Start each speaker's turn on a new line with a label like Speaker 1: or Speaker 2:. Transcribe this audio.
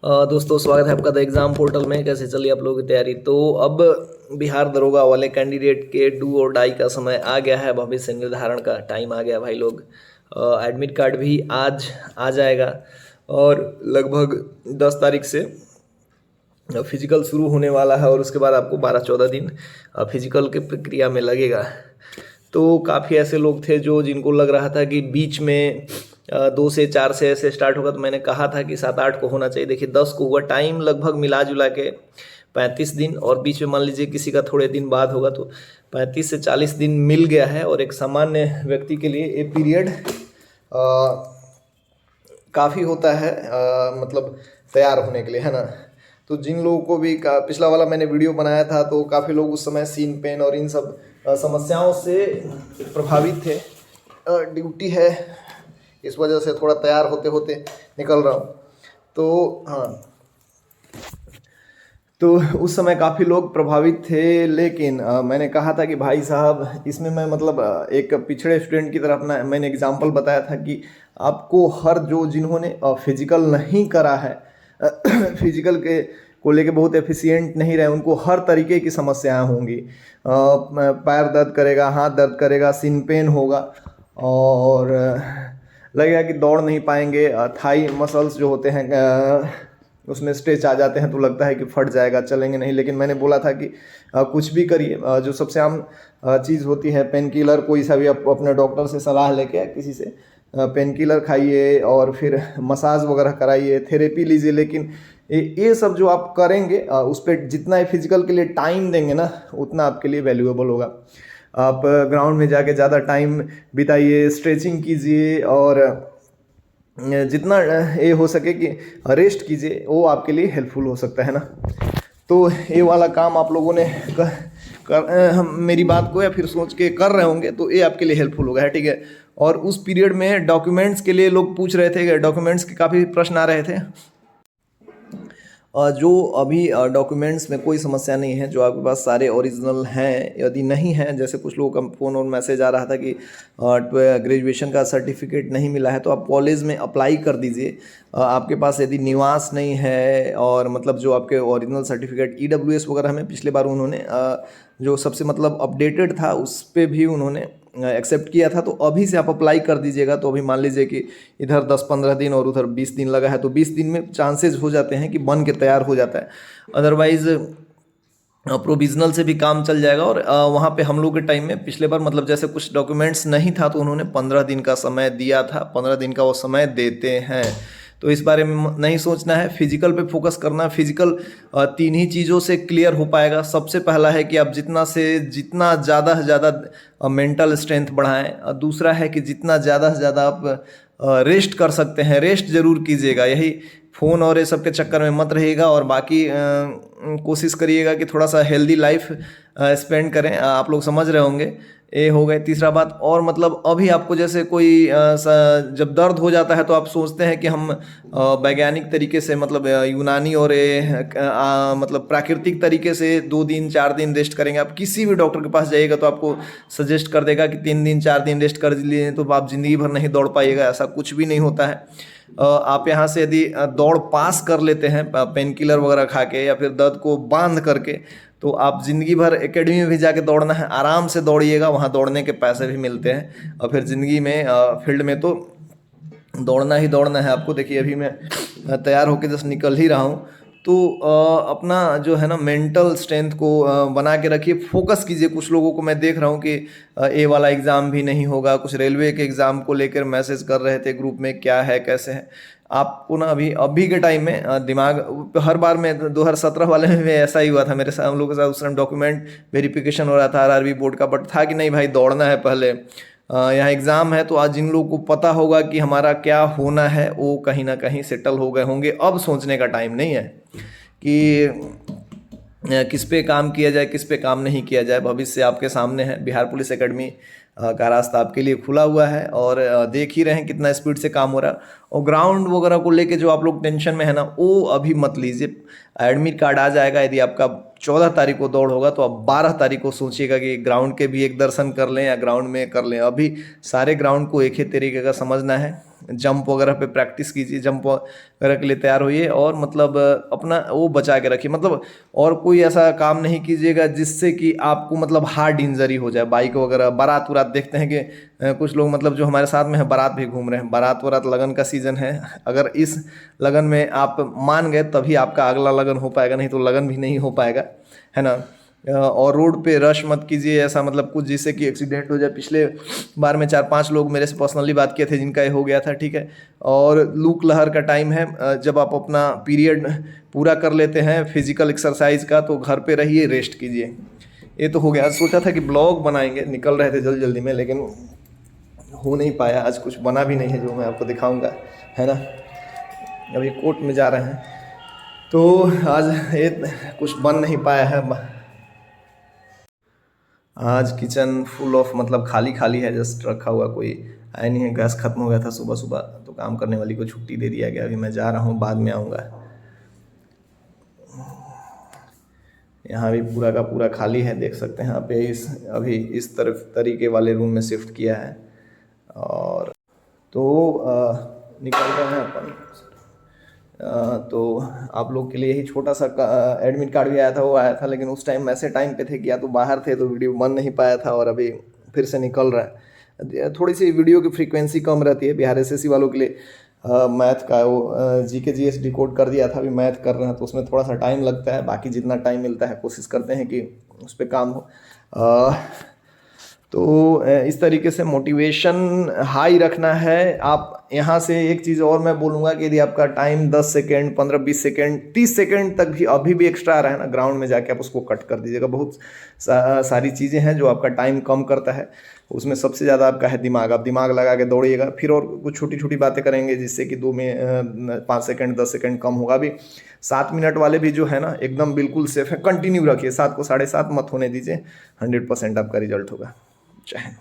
Speaker 1: दोस्तों स्वागत है आपका द एग्ज़ाम पोर्टल में। कैसे चली आप लोगों की तैयारी। तो अब बिहार दरोगा वाले कैंडिडेट के डू और डाई का समय आ गया है। भविष्य निर्धारण का टाइम आ गया भाई लोग। एडमिट कार्ड भी आज आ जाएगा और लगभग 10 तारीख से फिजिकल शुरू होने वाला है और उसके बाद आपको 12-14 दिन फिजिकल की प्रक्रिया में लगेगा। तो काफ़ी ऐसे लोग थे जो जिनको लग रहा था कि बीच में 2 से 4 से ऐसे स्टार्ट होगा। तो मैंने कहा था कि 7-8 को होना चाहिए। देखिए 10 को हुआ। टाइम लगभग मिला जुला के 35 दिन और बीच में मान लीजिए किसी का थोड़े दिन बाद होगा तो 35 से 40 दिन मिल गया है। और एक सामान्य व्यक्ति के लिए ये पीरियड काफ़ी होता है मतलब तैयार होने के लिए, है ना। तो जिन लोगों को भी पिछला वाला मैंने वीडियो बनाया था तो काफ़ी लोग उस समय सीन पेन और इन सब समस्याओं से प्रभावित थे। ड्यूटी है इस वजह से थोड़ा तैयार होते होते निकल रहा हूँ। तो हाँ, तो उस समय काफ़ी लोग प्रभावित थे। लेकिन मैंने कहा था कि भाई साहब इसमें मैं मतलब एक पिछड़े स्टूडेंट की तरह अपना मैंने एग्जांपल बताया था कि आपको हर जो जिन्होंने फिजिकल नहीं करा है फिजिकल के को लेके बहुत एफिशिएंट नहीं रहे, उनको हर तरीके की समस्याएं होंगी। पैर दर्द करेगा, हाथ दर्द करेगा, सिन पेन होगा और लगेगा कि दौड़ नहीं पाएंगे। थाई मसल्स जो होते हैं उसमें स्ट्रेच आ जाते हैं तो लगता है कि फट जाएगा, चलेंगे नहीं। लेकिन मैंने बोला था कि कुछ भी करिए, जो सबसे आम चीज़ होती है पेन किलर, कोई सा भी आप अपने डॉक्टर से सलाह लेके किसी से पेन किलर खाइए और फिर मसाज वगैरह कराइए, थेरेपी लीजिए। लेकिन ये सब जो आप करेंगे उस पर जितना फिजिकल के लिए टाइम देंगे ना उतना आपके लिए वैल्यूएबल होगा। आप ग्राउंड में जाके ज़्यादा टाइम बिताइए, स्ट्रेचिंग कीजिए और जितना ये हो सके कि रेस्ट कीजिए, वो आपके लिए हेल्पफुल हो सकता है ना। तो ये वाला काम आप लोगों ने मेरी बात को या फिर सोच के कर रहे होंगे तो ये आपके लिए हेल्पफुल होगा, है ठीक है। और उस पीरियड में डॉक्यूमेंट्स के लिए लोग पूछ रहे थे, डॉक्यूमेंट्स के काफ़ी प्रश्न आ रहे थे। जो अभी डॉक्यूमेंट्स में कोई समस्या नहीं है, जो आपके पास सारे ओरिजिनल हैं। यदि नहीं है, जैसे कुछ लोगों का फ़ोन और मैसेज आ रहा था कि ग्रेजुएशन का सर्टिफिकेट नहीं मिला है, तो आप कॉलेज में अप्लाई कर दीजिए। आपके पास यदि निवास नहीं है और मतलब जो आपके ओरिजिनल सर्टिफिकेट EWS वगैरह में पिछले बार उन्होंने जो सबसे मतलब अपडेटेड था उस पर भी उन्होंने एक्सेप्ट किया था, तो अभी से आप अप्लाई कर दीजिएगा। तो अभी मान लीजिए कि इधर 10-15 दिन और उधर 20 दिन लगा है, तो 20 दिन में चांसेस हो जाते हैं कि बन के तैयार हो जाता है। अदरवाइज़ प्रोविजनल से भी काम चल जाएगा। और वहाँ पे हम लोग के टाइम में पिछले बार मतलब जैसे कुछ डॉक्यूमेंट्स नहीं था तो उन्होंने 15 दिन का समय दिया था, 15 दिन का वो समय देते हैं। तो इस बारे में नहीं सोचना है, फिजिकल पे फोकस करना है। फिजिकल 3 ही चीज़ों से क्लियर हो पाएगा। सबसे पहला है कि आप जितना ज़्यादा से ज़्यादा मेंटल स्ट्रेंथ बढ़ाएं। दूसरा है कि जितना ज़्यादा से ज़्यादा आप रेस्ट कर सकते हैं, रेस्ट ज़रूर कीजिएगा। यही फ़ोन और ये सब के चक्कर में मत रहिएगा और बाकी कोशिश करिएगा कि थोड़ा सा हेल्दी लाइफ स्पेंड करें। आप लोग समझ रहे होंगे। ये हो गए। तीसरा बात, और मतलब अभी आपको जैसे कोई जब दर्द हो जाता है तो आप सोचते हैं कि हम वैज्ञानिक तरीके से मतलब यूनानी और मतलब प्राकृतिक तरीके से 2 दिन 4 दिन रेस्ट करेंगे। आप किसी भी डॉक्टर के पास जाइएगा तो आपको सजेस्ट कर देगा कि 3 दिन 4 दिन रेस्ट कर लिए तो आप ज़िंदगी भर नहीं दौड़ पाइएगा। ऐसा कुछ भी नहीं होता है। आप यहाँ से यदि दौड़ पास कर लेते हैं पेन किलर वगैरह खा के या फिर दर्द को बांध करके, तो आप ज़िंदगी भर एकेडमी में भी जाके दौड़ना है, आराम से दौड़िएगा। वहाँ दौड़ने के पैसे भी मिलते हैं और फिर ज़िंदगी में फील्ड में तो दौड़ना ही दौड़ना है आपको। देखिए अभी मैं तैयार होकर जस्ट निकल ही रहा हूँ। तो अपना जो है ना मेंटल स्ट्रेंथ को बना के रखिए, फोकस कीजिए। कुछ लोगों को मैं देख रहा हूँ कि ये वाला एग्ज़ाम भी नहीं होगा। कुछ रेलवे के एग्ज़ाम को लेकर मैसेज कर रहे थे ग्रुप में, क्या है कैसे है। आपको ना अभी के टाइम में दिमाग हर बार में 2017 वाले में भी ऐसा ही हुआ था मेरे साथ। हम लोगों के साथ उस टाइम डॉक्यूमेंट वेरिफिकेशन हो रहा था RRB बोर्ड का, बट था कि नहीं भाई दौड़ना है पहले, यहाँ एग्ज़ाम है। तो आज जिन लोगों को पता होगा कि हमारा क्या होना है वो कहीं ना कहीं सेटल हो गए होंगे। अब सोचने का टाइम नहीं है कि किस पे काम किया जाए, किस पे काम नहीं किया जाए। भविष्य आपके सामने है। बिहार पुलिस एकेडमी का रास्ता आपके लिए खुला हुआ है और देख ही रहे हैं कितना स्पीड से काम हो रहा है। और ग्राउंड वगैरह को लेके जो आप लोग टेंशन में है ना, वो अभी मत लीजिए। एडमिट कार्ड आ जाएगा। यदि आपका 14 तारीख को दौड़ होगा तो आप 12 तारीख को सोचिएगा कि ग्राउंड के भी एक दर्शन कर लें या ग्राउंड में कर लें। अभी सारे ग्राउंड को एक ही तरीके का समझना है जंप वगैरह पे प्रैक्टिस कीजिए, जंप वगैरह के लिए तैयार होइए और मतलब अपना वो बचा के रखिए। मतलब और कोई ऐसा काम नहीं कीजिएगा जिससे कि आपको मतलब हार्ड इंजरी हो जाए। बाइक वगैरह बारात उरात देखते हैं कि कुछ लोग मतलब जो हमारे साथ में है बारात भी घूम रहे हैं, बारात वरात लगन का सीज़न है, अगर इस लगन में आप मान गए तभी आपका अगला लगन हो पाएगा, नहीं तो लगन भी नहीं हो पाएगा, है ना। और रोड पे रश मत कीजिए ऐसा मतलब कुछ जिससे कि एक्सीडेंट हो जाए। पिछले बार में 4-5 लोग मेरे से पर्सनली बात किए थे जिनका ये हो गया था, ठीक है। और लूक लहर का टाइम है, जब आप अपना पीरियड पूरा कर लेते हैं फिजिकल एक्सरसाइज का तो घर पे रहिए, रेस्ट कीजिए। ये तो हो गया। सोचा था कि ब्लॉग बनाएंगे, निकल रहे थे जल्दी जल्दी में, लेकिन हो नहीं पाया। आज कुछ बना भी नहीं है जो मैं आपको दिखाऊंगा, है ना। अभी कोर्ट में जा रहे हैं तो आज ये कुछ बन नहीं पाया है। आज किचन फुल ऑफ मतलब खाली खाली है, जस्ट रखा हुआ, कोई आया नहीं है। गैस खत्म हो गया था सुबह सुबह तो काम करने वाली को छुट्टी दे दिया गया। अभी मैं जा रहा हूँ, बाद में आऊँगा। यहाँ भी पूरा का पूरा खाली है, देख सकते हैं आप। अभी इस तरफ तरीके वाले रूम में शिफ्ट किया है और तो निकल रहे हैं अपन। तो आप लोग के लिए यही छोटा सा एडमिट कार्ड भी आया था, वो आया था, लेकिन उस टाइम ऐसे टाइम पे थे कि या तो बाहर थे तो वीडियो बन नहीं पाया था, और अभी फिर से निकल रहा है। थोड़ी सी वीडियो की फ्रीक्वेंसी कम रहती है। बिहार एसएससी वालों के लिए मैथ का वो जीके जीएस डिकोड कर दिया था, अभी मैथ कर रहे हैं तो उसमें थोड़ा सा टाइम लगता है। बाकी जितना टाइम मिलता है कोशिश करते हैं कि उस पर काम हो। तो इस तरीके से मोटिवेशन हाई रखना है। आप यहाँ से एक चीज़ और मैं बोलूँगा कि यदि आपका टाइम 10 सेकेंड 15-20 सेकेंड 30 सेकेंड तक भी अभी भी एक्स्ट्रा रहे ना, ग्राउंड में जाके आप उसको कट कर दीजिएगा। बहुत सारी चीज़ें हैं जो आपका टाइम कम करता है, उसमें सबसे ज़्यादा आपका है दिमाग। आप दिमाग लगा के दौड़िएगा, फिर और कुछ छोटी छोटी बातें करेंगे जिससे कि 5 सेकेंड 10 सेकेंड कम होगा। अभी 7 मिनट वाले भी जो है ना एकदम बिल्कुल सेफ है। कंटिन्यू रखिए, 7 को 7:30 मत होने दीजिए, 100% आपका रिजल्ट होगा। जय हिंद।